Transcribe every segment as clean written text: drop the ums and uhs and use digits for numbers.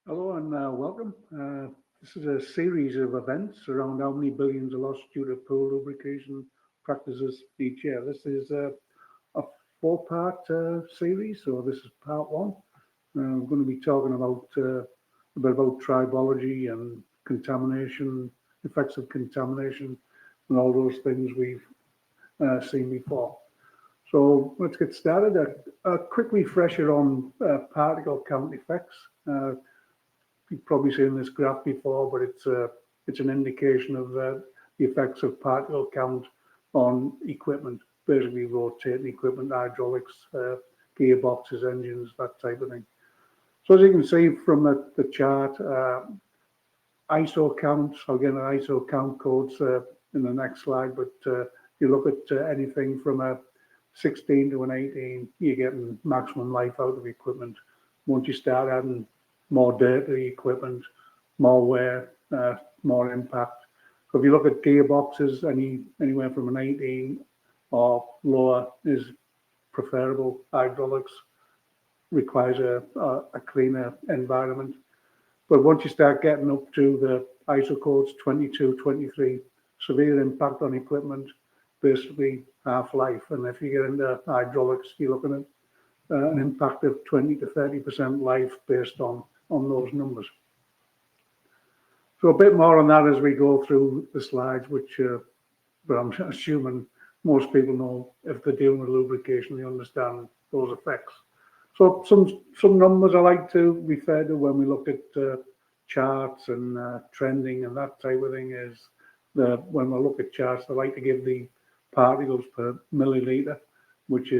Hello and welcome. This is a series of events around how many billions are lost due to poor lubrication practices each year. This is a four-part series, so this is part one. I'm going to be talking about a bit about tribology and contamination, effects of contamination, and all those things we've seen before. So let's get started. A quick refresher on particle count effects. You've probably seen this graph before, but it's an indication of the effects of particle count on equipment, basically rotating equipment, hydraulics, gearboxes, engines, that type of thing. So as you can see from the chart, ISO counts, I'll get an ISO count codes in the next slide, but you look at anything from a 16 to an 18, you're getting maximum life out of equipment. Once you start adding more dirty equipment, more wear, more impact. So if you look at gearboxes, anywhere from an 18 or lower is preferable. Hydraulics requires a cleaner environment. But once you start getting up to the ISO codes 22, 23, severe impact on equipment, basically half-life. And if you get into hydraulics, you're looking at an impact of 20 to 30% life based on those numbers. So a bit more on that as we go through the slides, which but I'm assuming most people know if they're dealing with lubrication, they understand those effects. So some numbers I like to refer to when we look at charts and trending and that type of thing is when we look at charts, I like to give the particles per milliliter, which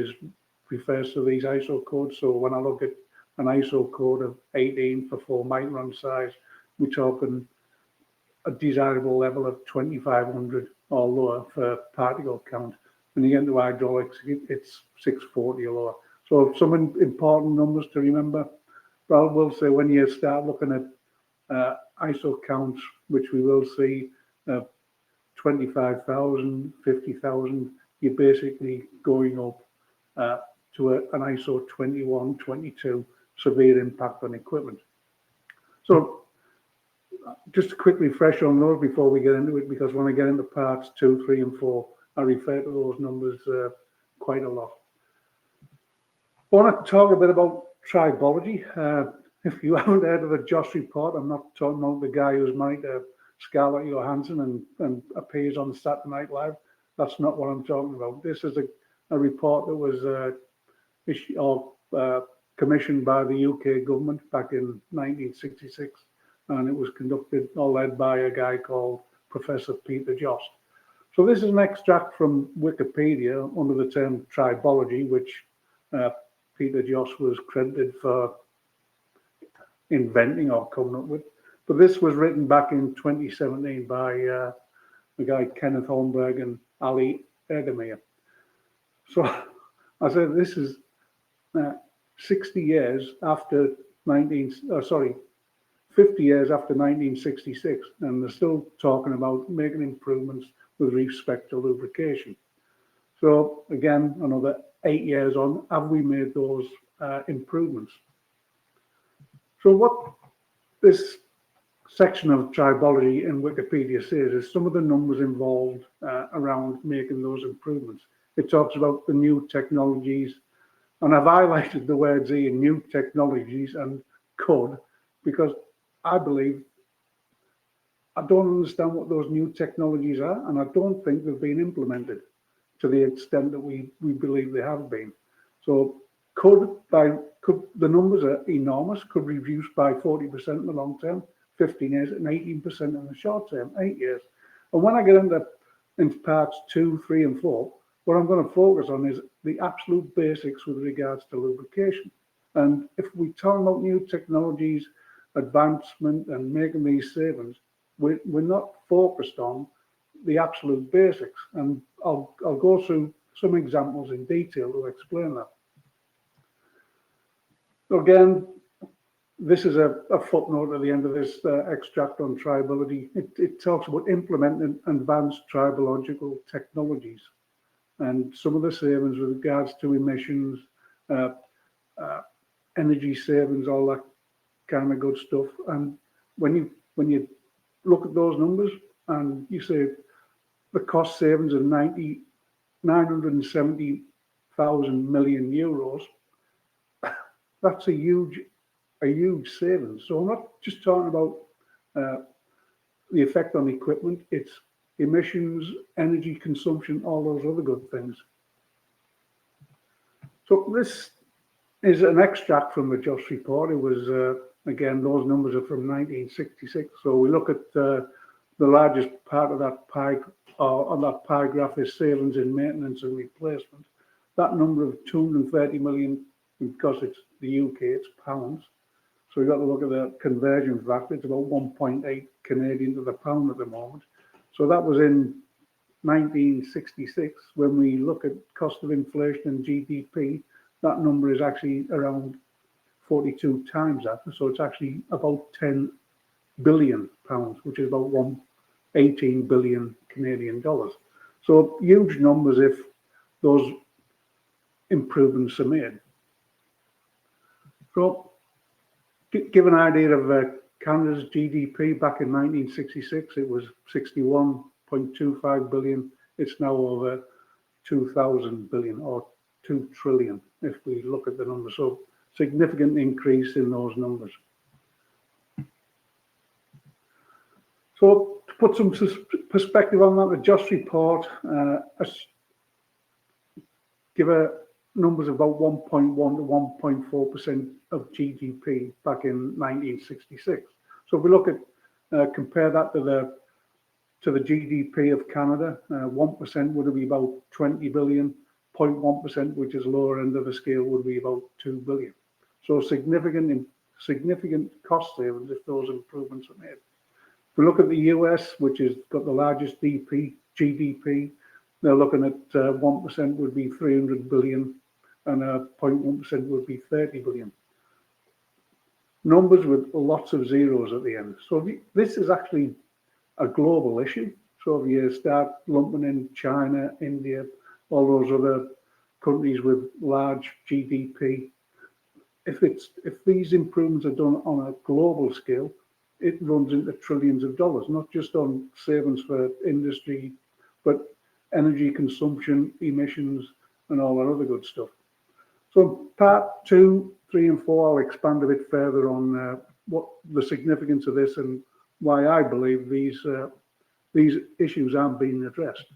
refers to these ISO codes. So when I look at an ISO code of 18 for 4 micron size, we're talking a desirable level of 2500 or lower for particle count. When you get into hydraulics, it's 640 or lower. So some important numbers to remember. But I will say when you start looking at ISO counts, which we will see 25,000, 50,000, you're basically going up to an ISO 21, 22, severe impact on equipment. So just a quick refresh on those before we get into it, because when I get into parts 2, 3, and 4, I refer to those numbers quite a lot. I want to talk a bit about tribology. If you haven't heard of the Joss report, I'm not talking about the guy who's married to Scarlett Johansson and appears on Saturday Night Live. That's not what I'm talking about. This is a report that was issued or commissioned by the UK government back in 1966, and it was conducted or led by a guy called Professor Peter Jost. So this is an extract from Wikipedia under the term tribology, which Peter Jost was credited for inventing or coming up with. But this was written back in 2017 by the guy Kenneth Holmberg and Ali Erdemir. So I said this is 60 years after 50 years after 1966, and they're still talking about making improvements with respect to lubrication. So again, another 8 years on, have we made those improvements? So what this section of tribology in Wikipedia says is some of the numbers involved around making those improvements. It talks about the new technologies, and I've highlighted the words here, new technologies and could, because I believe I don't understand what those new technologies are, and I don't think they've been implemented to the extent that we believe they have been. So could the numbers are enormous, could reduce by 40% in the long term, 15 years, and 18% in the short term, 8 years. And when I get into parts 2, 3, and 4, what I'm going to focus on is the absolute basics with regards to lubrication. And if we talk about new technologies, advancement, and making these savings, we're not focused on the absolute basics. And I'll go through some examples in detail to explain that. So again, this is a footnote at the end of this extract on tribology. It talks about implementing advanced tribological technologies and some of the savings with regards to emissions, energy savings, all that kind of good stuff. And when you look at those numbers and you say the cost savings of 970,000 million euros, that's a huge savings. So I'm not just talking about the effect on equipment, it's emissions, energy consumption, all those other good things. So this is an extract from the JOST report. It was, again, those numbers are from 1966. So we look at the largest part of that pie, on that pie graph is savings in maintenance and replacement. That number of 230 million, because it's the UK, it's pounds. So you've got to look at the conversion factor. It's about 1.8 Canadian to the pound at the moment. So that was in 1966. When we look at cost of inflation and GDP, that number is actually around 42 times that. So it's actually about 10 billion pounds, which is about 18 billion Canadian dollars. So huge numbers if those improvements are made. So give an idea of Canada's GDP back in 1966, it was 61.25 billion. It's now over 2,000 billion or 2 trillion if we look at the numbers. So significant increase in those numbers. So to put some perspective on that, the JOST report give numbers about 1.1 to 1.4% of GDP back in 1966. So if we look at compare that to the GDP of Canada, 1% would be about 20 billion. 0.1%, which is lower end of the scale, would be about 2 billion. So significant cost savings if those improvements are made. If we look at the US, which has got the largest GDP, they're looking at 1% would be 300 billion and 0.1% would be 30 billion. Numbers with lots of zeros at the end. So this is actually a global issue. So if you start lumping in China, India, all those other countries with large GDP, if these improvements are done on a global scale, it runs into trillions of dollars, not just on savings for industry, but energy consumption, emissions, and all that other good stuff. So part 2, 3, and 4, I'll expand a bit further on what the significance of this and why I believe these issues aren't being addressed.